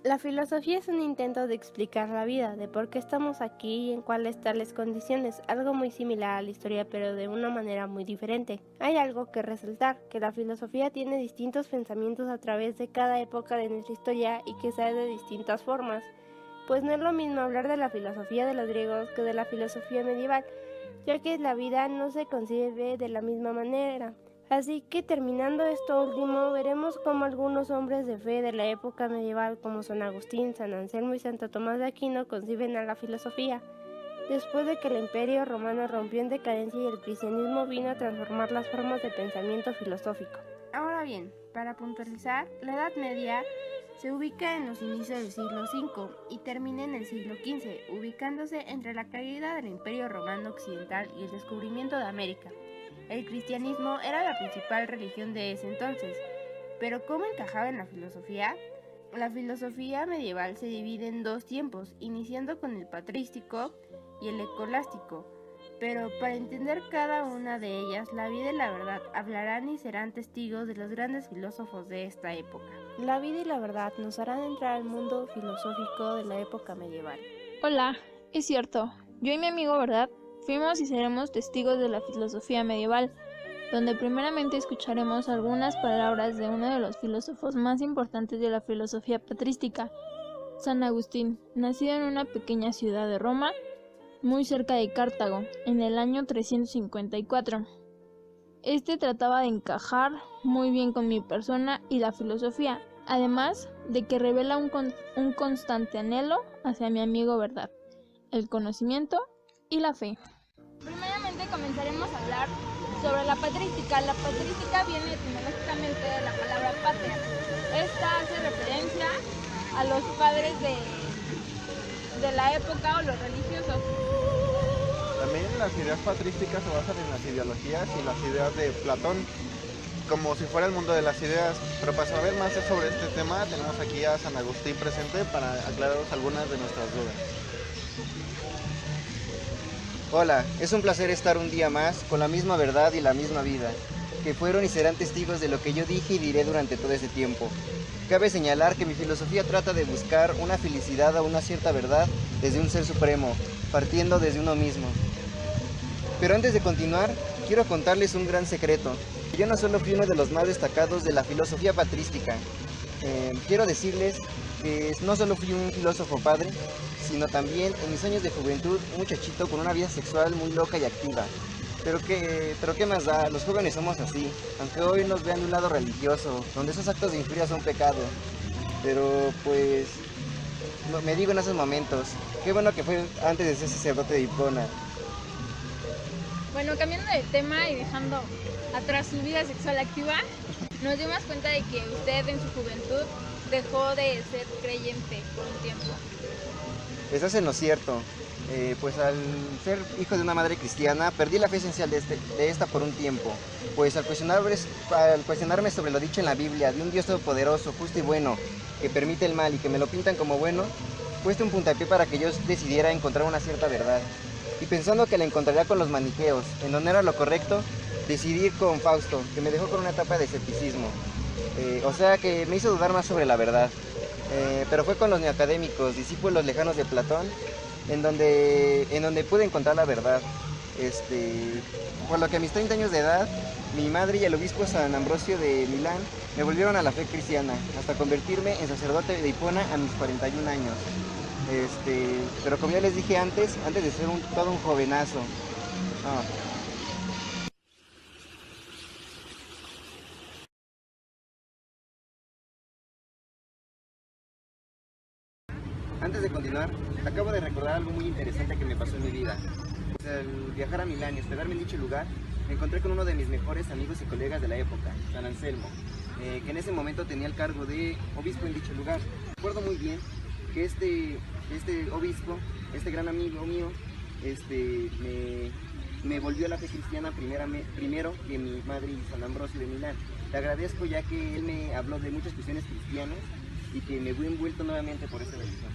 La filosofía es un intento de explicar la vida, de por qué estamos aquí y en cuáles tales condiciones, algo muy similar a la historia pero de una manera muy diferente. Hay algo que resaltar, que la filosofía tiene distintos pensamientos a través de cada época de nuestra historia y que se da de distintas formas, pues no es lo mismo hablar de la filosofía de los griegos que de la filosofía medieval, ya que la vida no se concibe de la misma manera. Así que terminando esto último, veremos cómo algunos hombres de fe de la época medieval como San Agustín, San Anselmo y Santo Tomás de Aquino conciben a la filosofía, después de que el Imperio Romano rompió en decadencia y el cristianismo vino a transformar las formas de pensamiento filosófico. Ahora bien, para puntualizar, la Edad Media se ubica en los inicios del siglo V y termina en el siglo XV, ubicándose entre la caída del Imperio Romano Occidental y el descubrimiento de América. El cristianismo era la principal religión de ese entonces, pero ¿cómo encajaba en la filosofía? La filosofía medieval se divide en dos tiempos, iniciando con el patrístico y el escolástico, pero para entender cada una de ellas, la vida y la verdad hablarán y serán testigos de los grandes filósofos de esta época. La vida y la verdad nos harán entrar al mundo filosófico de la época medieval. Hola, es cierto, yo y mi amigo, ¿verdad? Fuimos y seremos testigos de la filosofía medieval, donde primeramente escucharemos algunas palabras de uno de los filósofos más importantes de la filosofía patrística, San Agustín, nacido en una pequeña ciudad de Roma, muy cerca de Cartago, en el año 354. Este trataba de encajar muy bien con mi persona y la filosofía, además de que revela un constante anhelo hacia mi amigo, ¿verdad? El conocimiento y la fe. Primeramente comenzaremos a hablar sobre la patrística. La patrística viene etimológicamente de la palabra patria. Esta hace referencia a los padres de la época o los religiosos. También las ideas patrísticas se basan en las ideologías y las ideas de Platón, como si fuera el mundo de las ideas. Pero para saber más sobre este tema, tenemos aquí a San Agustín presente para aclararos algunas de nuestras dudas. Hola, es un placer estar un día más con la misma verdad y la misma vida, que fueron y serán testigos de lo que yo dije y diré durante todo ese tiempo. Cabe señalar que mi filosofía trata de buscar una felicidad o una cierta verdad desde un ser supremo, partiendo desde uno mismo. Pero antes de continuar, quiero contarles un gran secreto. Yo no solo fui uno de los más destacados de la filosofía patrística. Quiero decirles que no solo fui un filósofo padre, sino también en mis años de juventud un muchachito con una vida sexual muy loca y activa. Pero qué más da, los jóvenes somos así, aunque hoy nos vean de un lado religioso, donde esos actos de injuria son pecado. Pero pues, me digo en esos momentos, qué bueno que fue antes de ser sacerdote de Hipona. Bueno, cambiando de tema y dejando atrás su vida sexual activa, nos dimos cuenta de que usted en su juventud dejó de ser creyente por un tiempo. Estás en lo cierto. Pues al ser hijo de una madre cristiana, perdí la fe esencial de esta por un tiempo. Pues al cuestionarme sobre lo dicho en la Biblia, de un Dios todopoderoso, justo y bueno, que permite el mal y que me lo pintan como bueno, fue un puntapié para que yo decidiera encontrar una cierta verdad. Y pensando que la encontraría con los maniqueos, en donde era lo correcto, decidí ir con Fausto, que me dejó con una etapa de escepticismo. O sea que me hizo dudar más sobre la verdad. Pero fue con los neoacadémicos, discípulos lejanos de Platón, en donde pude encontrar la verdad. Por lo que a mis 30 años de edad, mi madre y el obispo San Ambrosio de Milán me volvieron a la fe cristiana, hasta convertirme en sacerdote de Hipona a mis 41 años. Pero como ya les dije antes de ser todo un jovenazo. Antes de continuar, acabo de recordar algo muy interesante que me pasó en mi vida. Pues al viajar a Milán y hospedarme en dicho lugar, me encontré con uno de mis mejores amigos y colegas de la época, San Anselmo, que en ese momento tenía el cargo de obispo en dicho lugar. Recuerdo muy bien que este obispo, este gran amigo mío, me volvió a la fe cristiana primero que mi madre y San Ambrosio de Milán. Le agradezco ya que él me habló de muchas cuestiones cristianas y que me fui envuelto nuevamente por esa religión.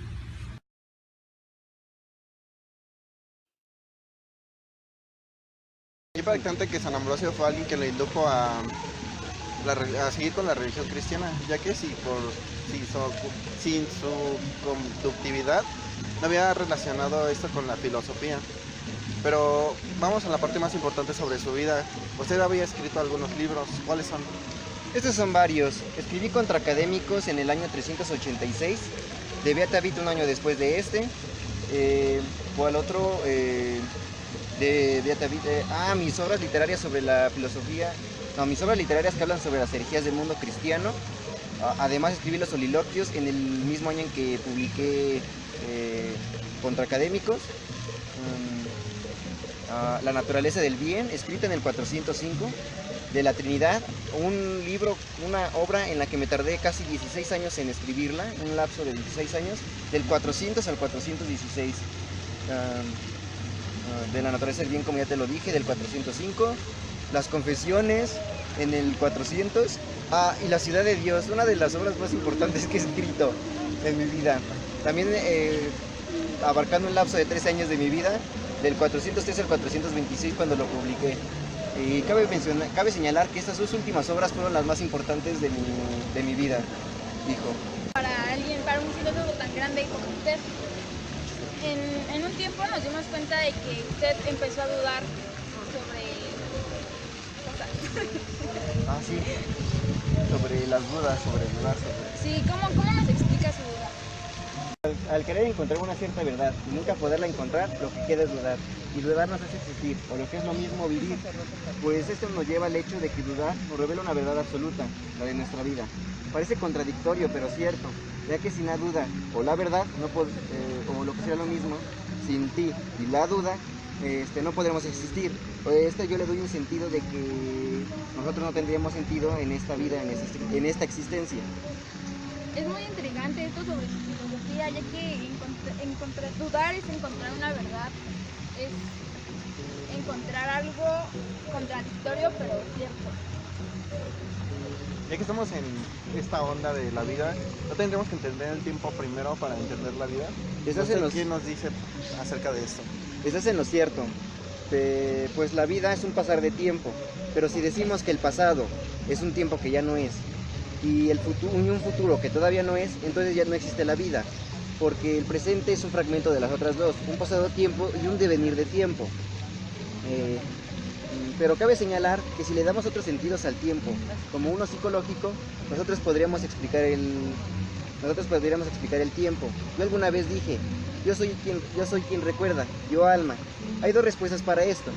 Es impactante que San Ambrosio fue alguien que le indujo a a seguir con la religión cristiana, ya que sin su conductividad no había relacionado esto con la filosofía. Pero vamos a la parte más importante sobre su vida. Usted había escrito algunos libros, ¿cuáles son? Estos son varios. Escribí contra académicos en el año 386, de Beata Vita un año después de este. ¿Cuál otro? De Beata Vita. Mis obras literarias sobre la filosofía. No, mis obras literarias que hablan sobre las herejías del mundo cristiano. Además escribí los soliloquios en el mismo año en que publiqué contra académicos. La naturaleza del bien, escrita en el 405, de la Trinidad, un libro, una obra en la que me tardé casi 16 años en escribirla, un lapso de 16 años, del 400 al 416. De la naturaleza del bien, como ya te lo dije, del 405, las confesiones en el 400, y la ciudad de Dios, una de las obras más importantes que he escrito en mi vida. También abarcando un lapso de 13 años de mi vida, del 403 al 426 cuando lo publiqué. Y cabe señalar que estas dos últimas obras fueron las más importantes de mi vida, hijo. Para un filósofo tan grande como usted, en un tiempo nos dimos cuenta de que usted empezó a dudar sobre cosas. Sí, sobre las dudas, sobre dudar. Sí, ¿cómo nos explica su duda? Al querer encontrar una cierta verdad y nunca poderla encontrar, lo que queda es dudar. Y dudar nos hace existir, o lo que es lo mismo, vivir. Pues esto nos lleva al hecho de que dudar nos revela una verdad absoluta, la de nuestra vida. Parece contradictorio, pero cierto, ya que sin la duda o la verdad, o lo que sea lo mismo, sin ti y la duda, no podremos existir. Yo le doy un sentido de que nosotros no tendríamos sentido en esta vida, en esta existencia. Es muy intrigante esto sobre su filosofía, ya que dudar es encontrar una verdad, es encontrar algo contradictorio pero cierto. Ya que estamos en esta onda de la vida, ¿no tendremos que entender el tiempo primero para entender la vida? ¿Quién nos dice acerca de esto? Estás en lo cierto. Pues la vida es un pasar de tiempo, pero si decimos que el pasado es un tiempo que ya no es, y un futuro que todavía no es, entonces ya no existe la vida, porque el presente es un fragmento de las otras dos, un pasado tiempo y un devenir de tiempo. Pero cabe señalar que si le damos otros sentidos al tiempo, como uno psicológico, nosotros podríamos explicar el tiempo. Yo alguna vez dije, yo soy quien recuerda, yo alma. Hay dos respuestas para esto.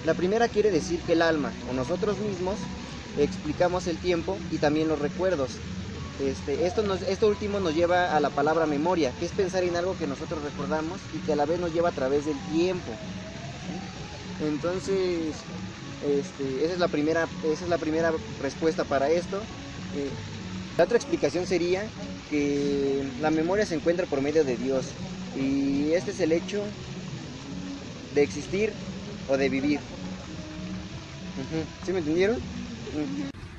La primera quiere decir que el alma, o nosotros mismos, explicamos el tiempo y también los recuerdos. Esto último nos lleva a la palabra memoria, que es pensar en algo que nosotros recordamos y que a la vez nos lleva a través del tiempo. Entonces, esa es la primera respuesta para esto. La otra explicación sería que la memoria se encuentra por medio de Dios, y este es el hecho de existir o de vivir. ¿Sí me entendieron?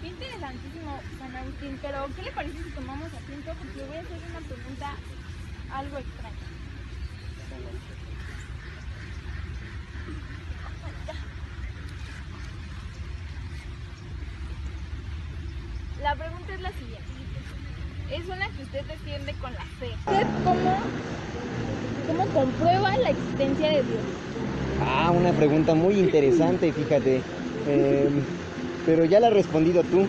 Qué interesantísimo, San Agustín, pero ¿qué le parece si tomamos asiento? Porque le voy a hacer una pregunta algo extraña. La pregunta es la siguiente. Es una que usted defiende con la fe. ¿Usted cómo comprueba la existencia de Dios? Una pregunta muy interesante, fíjate. Pero ya la has respondido tú.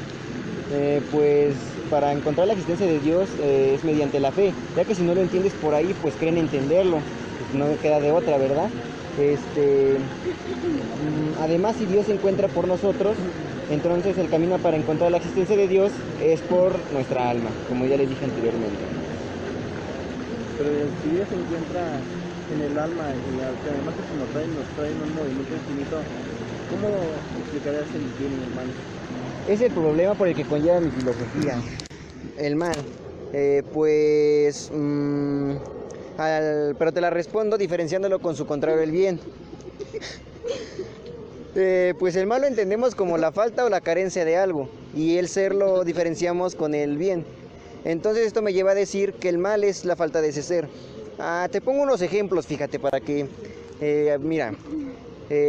Pues para encontrar la existencia de Dios es mediante la fe, ya que si no lo entiendes por ahí, pues creen entenderlo, pues no queda de otra, ¿verdad? Además, si Dios se encuentra por nosotros, entonces el camino para encontrar la existencia de Dios es por nuestra alma, como ya les dije anteriormente. Pero si Dios se encuentra en el alma y además que nos trae en un movimiento infinito, ¿cómo explicarías el bien y el mal? Es el problema por el que conlleva mi filosofía. El mal, pero te la respondo diferenciándolo con su contrario, el bien. Pues el mal lo entendemos como la falta o la carencia de algo, y el ser lo diferenciamos con el bien. Entonces esto me lleva a decir que el mal es la falta de ese ser. Te pongo unos ejemplos, fíjate, para que, mira,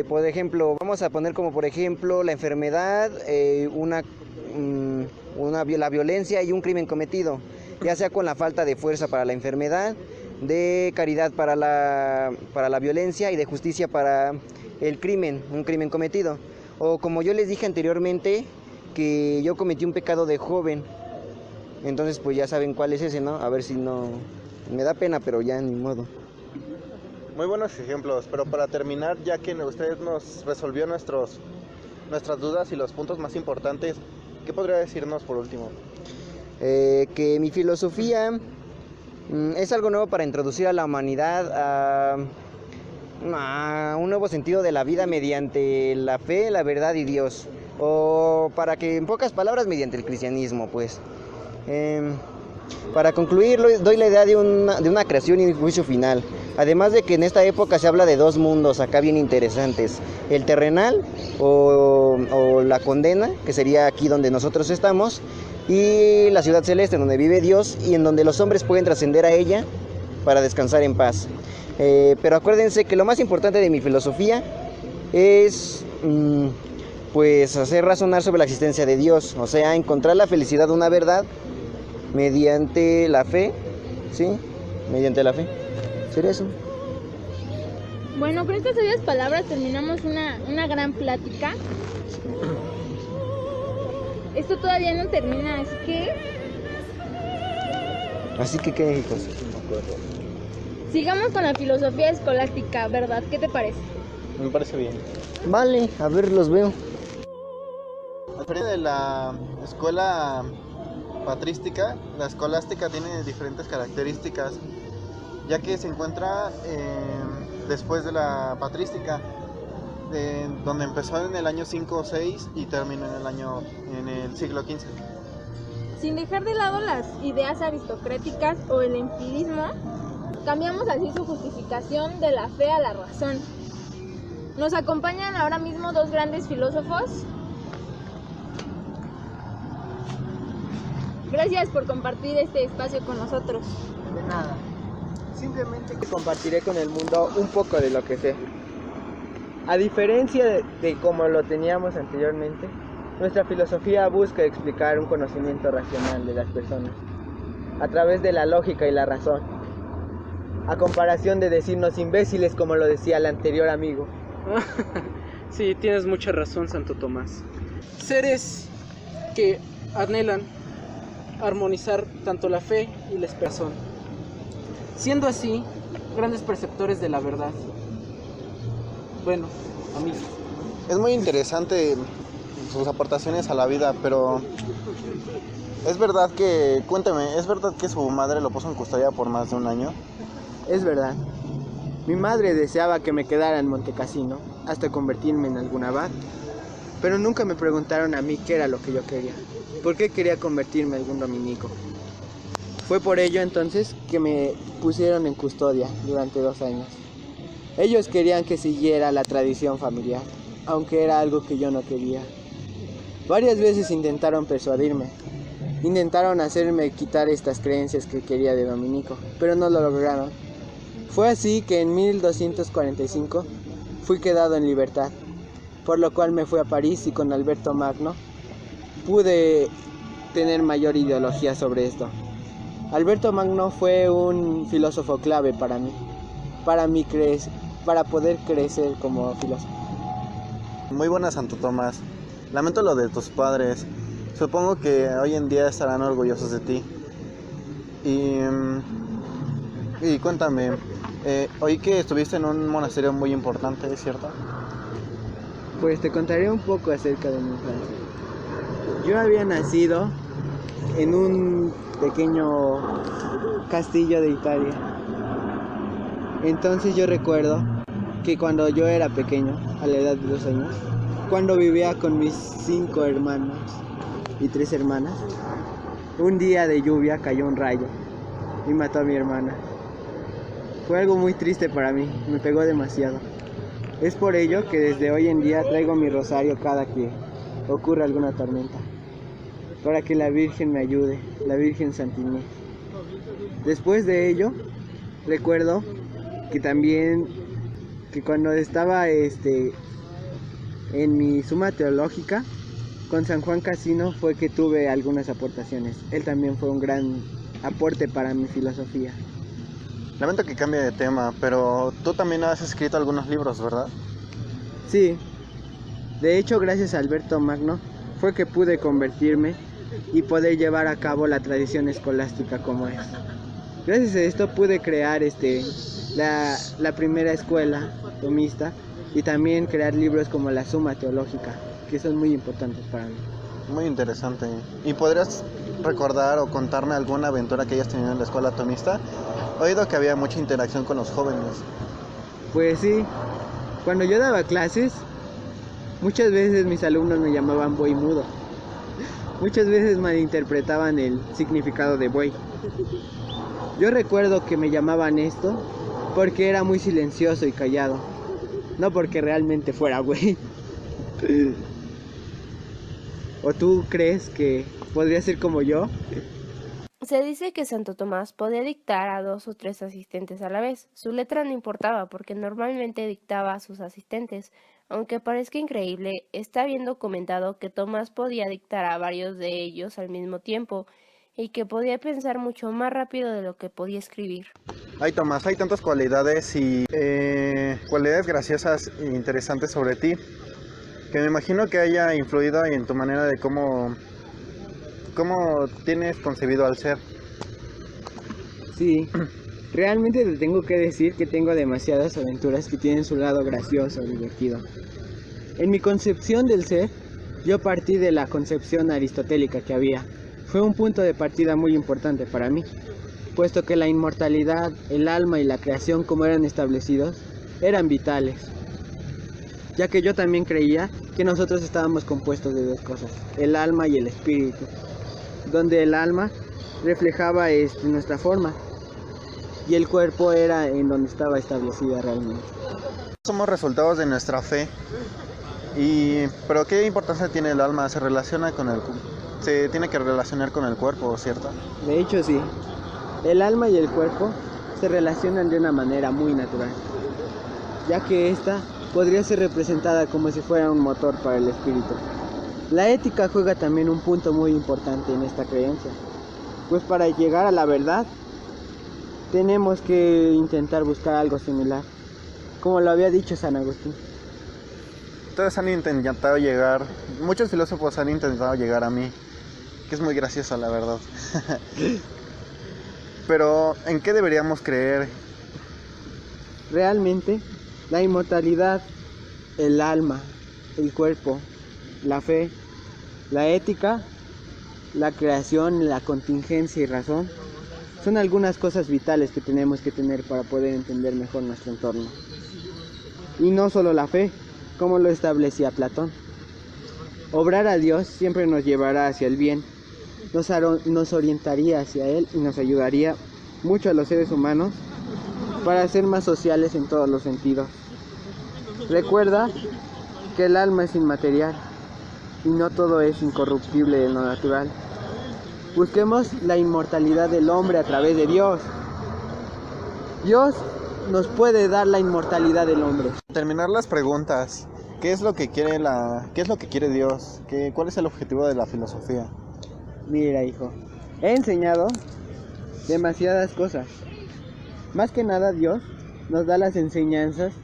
por ejemplo, vamos a poner como por ejemplo la enfermedad, la violencia y un crimen cometido, ya sea con la falta de fuerza para la enfermedad, de caridad para la violencia y de justicia para el crimen, un crimen cometido. O como yo les dije anteriormente, que yo cometí un pecado de joven, entonces pues ya saben cuál es ese, ¿no? A ver si no... Me da pena, pero ya ni modo. Muy buenos ejemplos, pero para terminar, ya que usted nos resolvió nuestras dudas y los puntos más importantes, ¿qué podría decirnos por último? Que mi filosofía es algo nuevo para introducir a la humanidad a un nuevo sentido de la vida mediante la fe, la verdad y Dios. O para que, en pocas palabras, mediante el cristianismo, pues. Para concluir, doy la idea de una creación y un juicio final. Además de que en esta época se habla de dos mundos acá bien interesantes. El terrenal o la condena, que sería aquí donde nosotros estamos, y la ciudad celeste, donde vive Dios y en donde los hombres pueden trascender a ella para descansar en paz. Pero acuérdense que lo más importante de mi filosofía es pues hacer razonar sobre la existencia de Dios, o sea, encontrar la felicidad de una verdad mediante la fe, ¿sí? Mediante la fe. ¿Sería eso? Bueno, con estas sabias palabras terminamos una gran plática. Esto todavía no termina, Así que, ¿qué, hijos? sigamos con la filosofía escolástica, ¿verdad? ¿Qué te parece? Me parece bien. Vale, a ver, los veo. A diferencia de la escuela patrística, la escolástica tiene diferentes características, ya que se encuentra después de la patrística, donde empezó en el año 5 o 6 y terminó en el siglo XV. Sin dejar de lado las ideas aristocráticas o el empirismo, cambiamos así su justificación de la fe a la razón. Nos acompañan ahora mismo dos grandes filósofos. Gracias por compartir este espacio con nosotros. De nada. Simplemente que compartiré con el mundo un poco de lo que sé. A diferencia de como lo teníamos anteriormente, nuestra filosofía busca explicar un conocimiento racional de las personas a través de la lógica y la razón, a comparación de decirnos imbéciles como lo decía el anterior amigo. Sí, tienes mucha razón, Santo Tomás. Seres que anhelan armonizar tanto la fe y la esperanza, siendo así grandes perceptores de la verdad. Bueno, amigos. Es muy interesante sus aportaciones a la vida, pero es verdad que, cuénteme, ¿es verdad que su madre lo puso en custodia por más de un año? Es verdad. Mi madre deseaba que me quedara en Montecassino hasta convertirme en algún abad, pero nunca me preguntaron a mí qué era lo que yo quería, por qué quería convertirme en algún dominico. Fue por ello entonces que me pusieron en custodia durante 2 años. Ellos querían que siguiera la tradición familiar, aunque era algo que yo no quería. Varias veces intentaron persuadirme, intentaron hacerme quitar estas creencias que quería de dominico, pero no lo lograron. Fue así que en 1245 fui quedado en libertad, por lo cual me fui a París y con Alberto Magno pude tener mayor ideología sobre esto. Alberto Magno fue un filósofo clave para mí, para poder crecer como filósofo. Muy buena, Santo Tomás. Lamento lo de tus padres. Supongo que hoy en día estarán orgullosos de ti. Y cuéntame, oí que estuviste en un monasterio muy importante, ¿es cierto? Pues te contaré un poco acerca de mi infancia. Yo había nacido en un pequeño castillo de Italia. Entonces yo recuerdo que cuando yo era pequeño, a la edad de 2 años, cuando vivía con mis 5 hermanos y 3 hermanas, un día de lluvia cayó un rayo y mató a mi hermana. Fue algo muy triste para mí, me pegó demasiado. Es por ello que desde hoy en día traigo mi rosario cada que ocurre alguna tormenta, para que la Virgen me ayude, la Virgen Santa Inés. Después de ello, recuerdo que también, que cuando estaba en mi suma teológica, con San Juan Casino fue que tuve algunas aportaciones. Él también fue un gran aporte para mi filosofía. Lamento que cambie de tema, pero tú también has escrito algunos libros, ¿verdad? Sí, de hecho gracias a Alberto Magno fue que pude convertirme y poder llevar a cabo la tradición escolástica como es. Gracias a esto pude crear la primera escuela tomista y también crear libros como la Suma Teológica, que son muy importantes para mí. Muy interesante. ¿Y podrías recordar o contarme alguna aventura que hayas tenido en la escuela tomista? He oído que había mucha interacción con los jóvenes. Pues sí, cuando yo daba clases, muchas veces mis alumnos me llamaban buey mudo. Muchas veces malinterpretaban el significado de buey. Yo recuerdo que me llamaban esto porque era muy silencioso y callado, no porque realmente fuera güey. ¿O tú crees que podría ser como yo? Se dice que Santo Tomás podía dictar a 2 o 3 asistentes a la vez. Su letra no importaba porque normalmente dictaba a sus asistentes. Aunque parezca increíble, está bien documentado que Tomás podía dictar a varios de ellos al mismo tiempo y que podía pensar mucho más rápido de lo que podía escribir. Ay, Tomás, hay tantas cualidades y cualidades graciosas e interesantes sobre ti, que me imagino que haya influido en tu manera de cómo tienes concebido al ser. Sí, realmente te tengo que decir que tengo demasiadas aventuras que tienen su lado gracioso, divertido. En mi concepción del ser, yo partí de la concepción aristotélica que había. Fue un punto de partida muy importante para mí, puesto que la inmortalidad, el alma y la creación como eran establecidos, eran vitales. Ya que yo también creía que nosotros estábamos compuestos de 2 cosas, el alma y el espíritu, donde el alma reflejaba nuestra forma y el cuerpo era en donde estaba establecida realmente. Somos resultados de nuestra fe. Pero ¿qué importancia tiene el alma? Se tiene que relacionar con el cuerpo, ¿cierto? De hecho sí, el alma y el cuerpo se relacionan de una manera muy natural, ya que esta podría ser representada como si fuera un motor para el espíritu. La ética juega también un punto muy importante en esta creencia, pues para llegar a la verdad tenemos que intentar buscar algo similar, como lo había dicho San Agustín. Todos han intentado llegar, muchos filósofos han intentado llegar a mí, que es muy gracioso la verdad. Pero, ¿en qué deberíamos creer? Realmente, la inmortalidad, el alma, el cuerpo, la fe, la ética, la creación, la contingencia y razón, son algunas cosas vitales que tenemos que tener para poder entender mejor nuestro entorno. Y no solo la fe, como lo establecía Platón. Obrar a Dios siempre nos llevará hacia el bien, nos orientaría hacia Él y nos ayudaría mucho a los seres humanos para ser más sociales en todos los sentidos. Recuerda que el alma es inmaterial y no todo es incorruptible en lo natural. Busquemos la inmortalidad del hombre a través de Dios. Dios nos puede dar la inmortalidad del hombre. Terminar las preguntas. ¿Qué es lo que quiere Dios? ¿Cuál es el objetivo de la filosofía? Mira, hijo, he enseñado demasiadas cosas. Más que nada Dios nos da las enseñanzas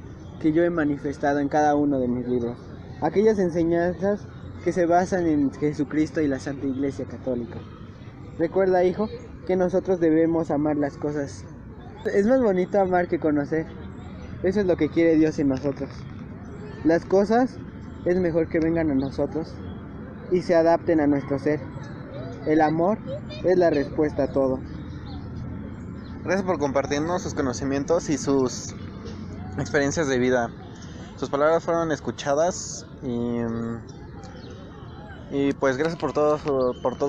que yo he manifestado en cada uno de mis libros. Aquellas enseñanzas que se basan en Jesucristo y la Santa Iglesia Católica. Recuerda, hijo, que nosotros debemos amar las cosas. Es más bonito amar que conocer. Eso es lo que quiere Dios en nosotros. Las cosas es mejor que vengan a nosotros y se adapten a nuestro ser. El amor es la respuesta a todo. Gracias por compartirnos sus conocimientos y sus experiencias de vida. Sus palabras fueron escuchadas y pues gracias por todo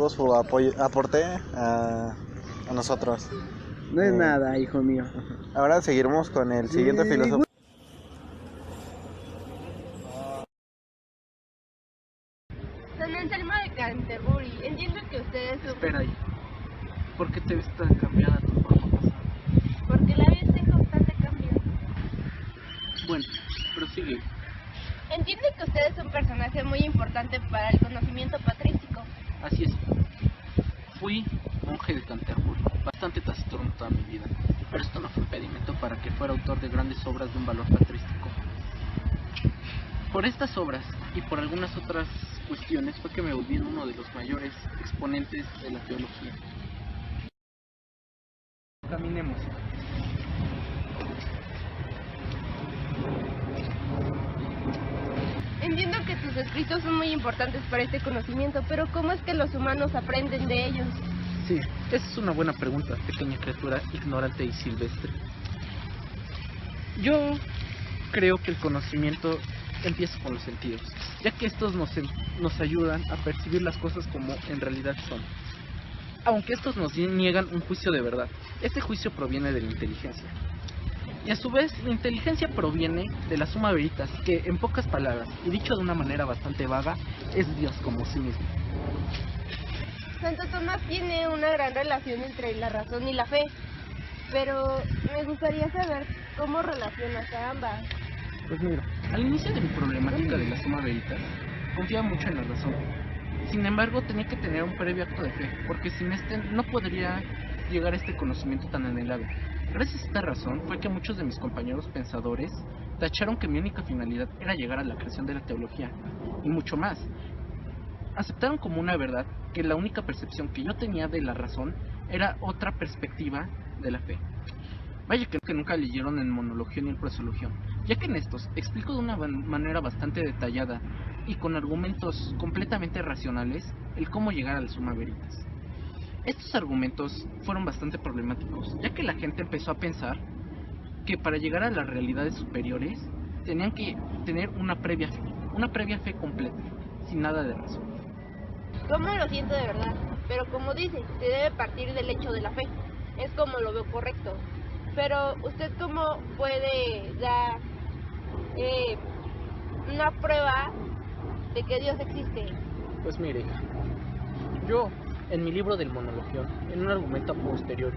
su aporte a nosotros. No es nada, hijo mío. Ahora seguiremos con el siguiente filósofo. San Anselmo de Canterbury, entiendo que ustedes... Espera ahí. ¿Por qué te ves tan cambiada tu forma pasada? Porque la vida está en constante cambio. Bueno, prosigue. Entiendo que usted es un personaje muy importante para el conocimiento patrístico. Así es. Fui monje de Canterbury, bastante taciturno toda mi vida, pero esto no fue impedimento para que fuera autor de grandes obras de un valor patrístico. Por estas obras y por algunas otras cuestiones fue que me volví uno de los mayores exponentes de la teología. Caminemos. Entiendo que tus escritos son muy importantes para este conocimiento, pero ¿cómo es que los humanos aprenden de ellos? Sí, esa es una buena pregunta, pequeña criatura ignorante y silvestre. Yo creo que el conocimiento empieza con los sentidos, ya que estos nos ayudan a percibir las cosas como en realidad son. Aunque estos nos niegan un juicio de verdad, este juicio proviene de la inteligencia. Y a su vez, la inteligencia proviene de la suma veritas, que en pocas palabras, y dicho de una manera bastante vaga, es Dios como sí mismo. Santo Tomás tiene una gran relación entre la razón y la fe, pero me gustaría saber cómo relacionas a ambas. Pues mira, al inicio de mi problemática de la suma veritas, confiaba mucho en la razón. Sin embargo, tenía que tener un previo acto de fe, porque sin este no podría llegar a este conocimiento tan anhelado. Gracias a esta razón fue que muchos de mis compañeros pensadores tacharon que mi única finalidad era llegar a la creación de la teología, y mucho más. Aceptaron como una verdad que la única percepción que yo tenía de la razón era otra perspectiva de la fe. Vaya que nunca leyeron en Monología ni en Prosologia, ya que en estos explico de una manera bastante detallada y con argumentos completamente racionales el cómo llegar a la suma veritas. Estos argumentos fueron bastante problemáticos, ya que la gente empezó a pensar que para llegar a las realidades superiores tenían que tener una previa fe completa, sin nada de razón. ¿Cómo lo siento de verdad? Pero como dice, se debe partir del hecho de la fe. Es como lo veo correcto. Pero ¿usted cómo puede dar una prueba de que Dios existe? Pues mire, yo en mi libro del Monologión, en un argumento posterior,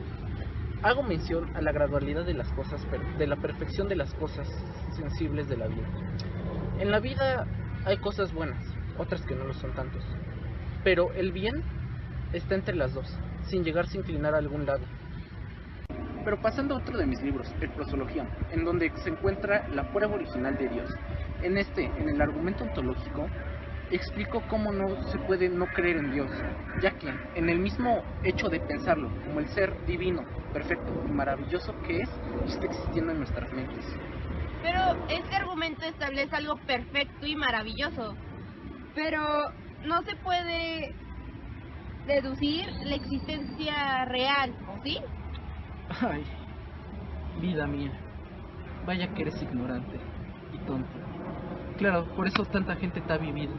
hago mención a la gradualidad de las cosas, de la perfección de las cosas sensibles de la vida. En la vida hay cosas buenas, otras que no lo son tantos, pero el bien está entre las dos, sin llegarse a inclinar a algún lado. Pero pasando a otro de mis libros, el Prosologia, en donde se encuentra la prueba original de Dios. En el argumento ontológico, explico cómo no se puede no creer en Dios, ya que en el mismo hecho de pensarlo, como el ser divino, perfecto y maravilloso que es, está existiendo en nuestras mentes. Pero este argumento establece algo perfecto y maravilloso, pero no se puede deducir la existencia real, ¿o sí? Ay, vida mía, vaya que eres ignorante y tonto. Claro, por eso tanta gente te ha vivido.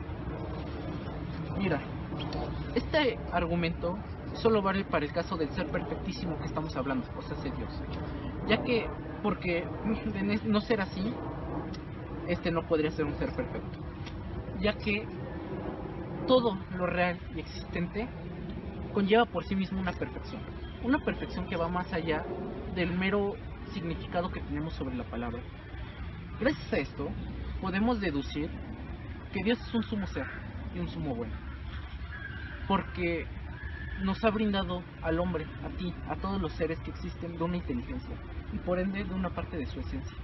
Mira, este argumento solo vale para el caso del ser perfectísimo que estamos hablando, o sea, Dios. Ya que, porque de no ser así, este no podría ser un ser perfecto. Ya que todo lo real y existente conlleva por sí mismo una perfección. Una perfección que va más allá del mero significado que tenemos sobre la palabra. Gracias a esto, podemos deducir que Dios es un sumo ser y un sumo bueno. Porque nos ha brindado al hombre, a ti, a todos los seres que existen de una inteligencia y por ende de una parte de su esencia.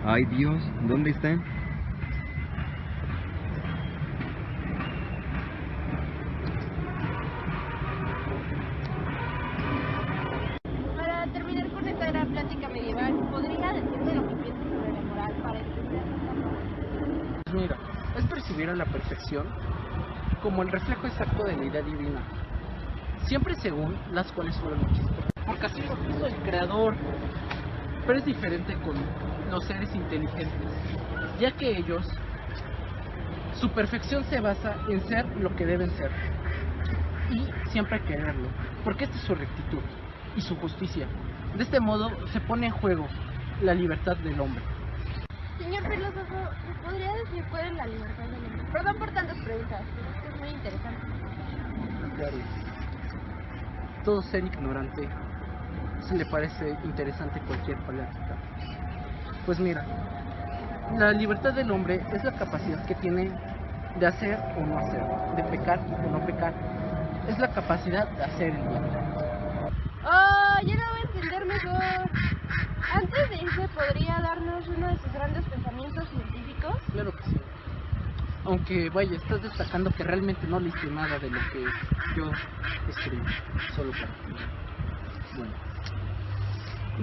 Ay Dios, ¿dónde están? Para terminar con esta gran plática medieval, ¿podría decirme lo que piensa sobre la moral para entender esta? Mira, es percibir a la perfección como el reflejo exacto de la idea divina, siempre según las cuales fueron hechas, porque así lo hizo el creador. Pero es diferente con los seres inteligentes, ya que ellos, su perfección se basa en ser lo que deben ser y siempre quererlo, porque esta es su rectitud y su justicia. De este modo se pone en juego la libertad del hombre. Señor filósofo, ¿me podría decir cuál es la libertad del hombre? Perdón por tantas preguntas, pero esto es muy interesante. Claro. todo ser ignorante se le parece interesante cualquier plática. Pues mira, la libertad del hombre es la capacidad que tiene de hacer o no hacer, de pecar o no pecar. Es la capacidad de hacer el bien. Oh, ya lo voy a entender mejor. Antes de irse, ¿podría darnos uno de sus grandes pensamientos científicos? Claro que sí. Aunque vaya, estás destacando que realmente no leíste nada de lo que yo escribí, solo para ti. Bueno,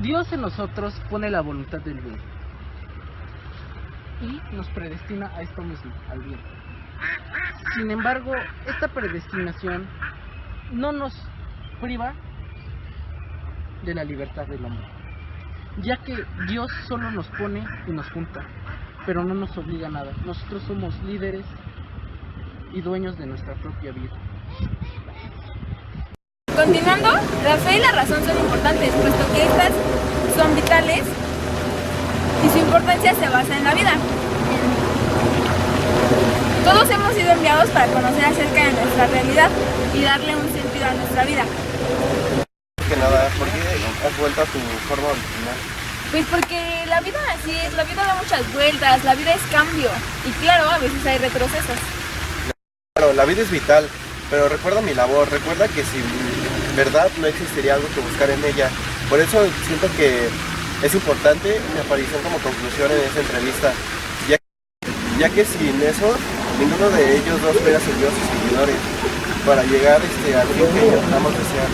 Dios en nosotros pone la voluntad del bien y nos predestina a esto mismo, al bien. Sin embargo, esta predestinación no nos priva de la libertad del hombre, ya que Dios solo nos pone y nos junta, pero no nos obliga a nada. Nosotros somos líderes y dueños de nuestra propia vida. Continuando, la fe y la razón son importantes, puesto que estas son vitales y su importancia se basa en la vida. Todos hemos sido enviados para conocer acerca de nuestra realidad y darle un sentido a nuestra vida. Que nada, ¿por qué has vuelto a tu forma original? Pues porque la vida así es, la vida da muchas vueltas, la vida es cambio y claro, a veces hay retrocesos. Claro, la vida es vital, pero recuerda mi labor, recuerda que sin verdad no existiría algo que buscar en ella. Por eso siento que es importante mi aparición como conclusión en esta entrevista, ya que sin eso, ninguno de ellos dos fuera seguido a sus seguidores para llegar al fin que intentamos desear.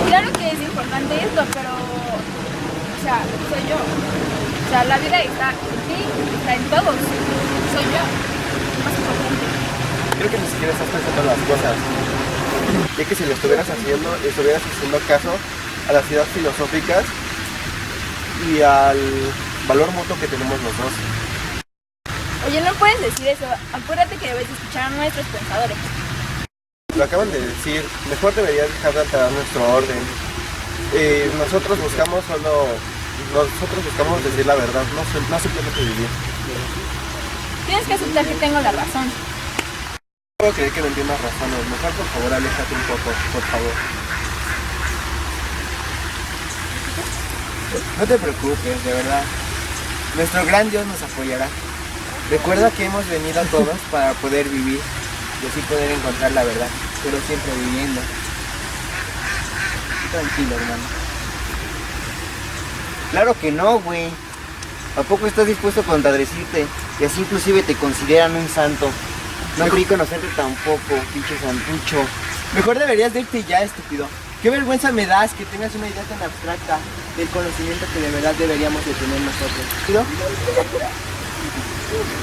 Claro que es importante esto, pero, o sea, soy yo. O sea, la vida está en ti, está en todos. Soy yo, más importante. Creo que ni siquiera estás pensando en las cosas, ya que si lo estuvieras haciendo caso a las ideas filosóficas y al valor mutuo que tenemos los dos. Oye, no puedes decir eso. Acuérdate que debes escuchar a nuestros pensadores. Lo acaban de decir, mejor deberías dejar de alterar nuestro orden. Nosotros buscamos decir la verdad, no simplemente vivir. Tienes que aceptar que tengo la razón. No puedo creer que no entiendas razones. Mejor, por favor, aléjate un poco, por favor. No te preocupes, de verdad. Nuestro gran Dios nos apoyará. Recuerda que hemos venido a todos para poder vivir y así poder encontrar la verdad, pero siempre viviendo. Tranquilo, hermano. Claro que no, güey. ¿A poco estás dispuesto a contradecirte? Y así inclusive te consideran un santo. No creí conocerte tampoco, pinche santucho. Mejor deberías de irte ya, estúpido. Qué vergüenza me das que tengas una idea tan abstracta del conocimiento que de verdad deberíamos de tener nosotros. ¿Sí?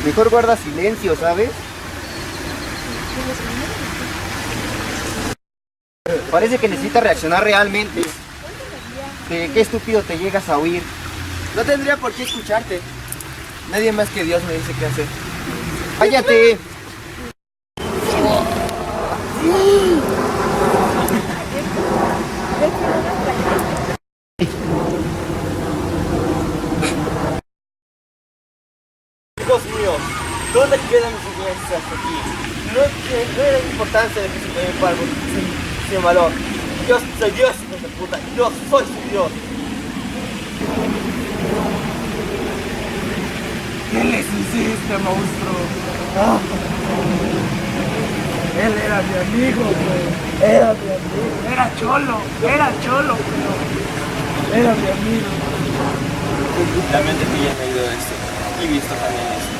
Mejor guarda silencio, ¿sabes? Parece que necesitas reaccionar realmente. ¿De qué estúpido te llegas a oír? No tendría por qué escucharte. Nadie más que Dios me dice qué hacer. ¡Cállate! Hijos míos, ¿dónde quedan mis enseñanzas aquí? No era importancia de que se me embargo sin valor. Yo soy Dios, hijo de puta, yo soy su Dios. ¿Qué les hiciste, monstruo? Ah. Él era mi amigo, güey. Era mi amigo. Era cholo, pero era mi amigo. Lamento que ya me he ido de esto y visto también esto.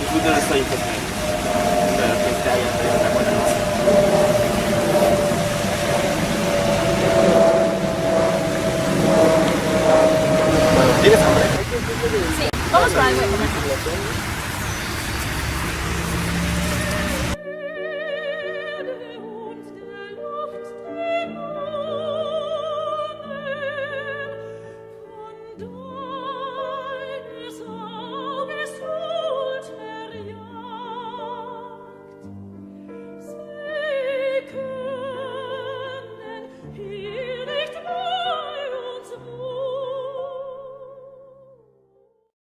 El futuro está imposible. Espero que te haya traído una buena noche.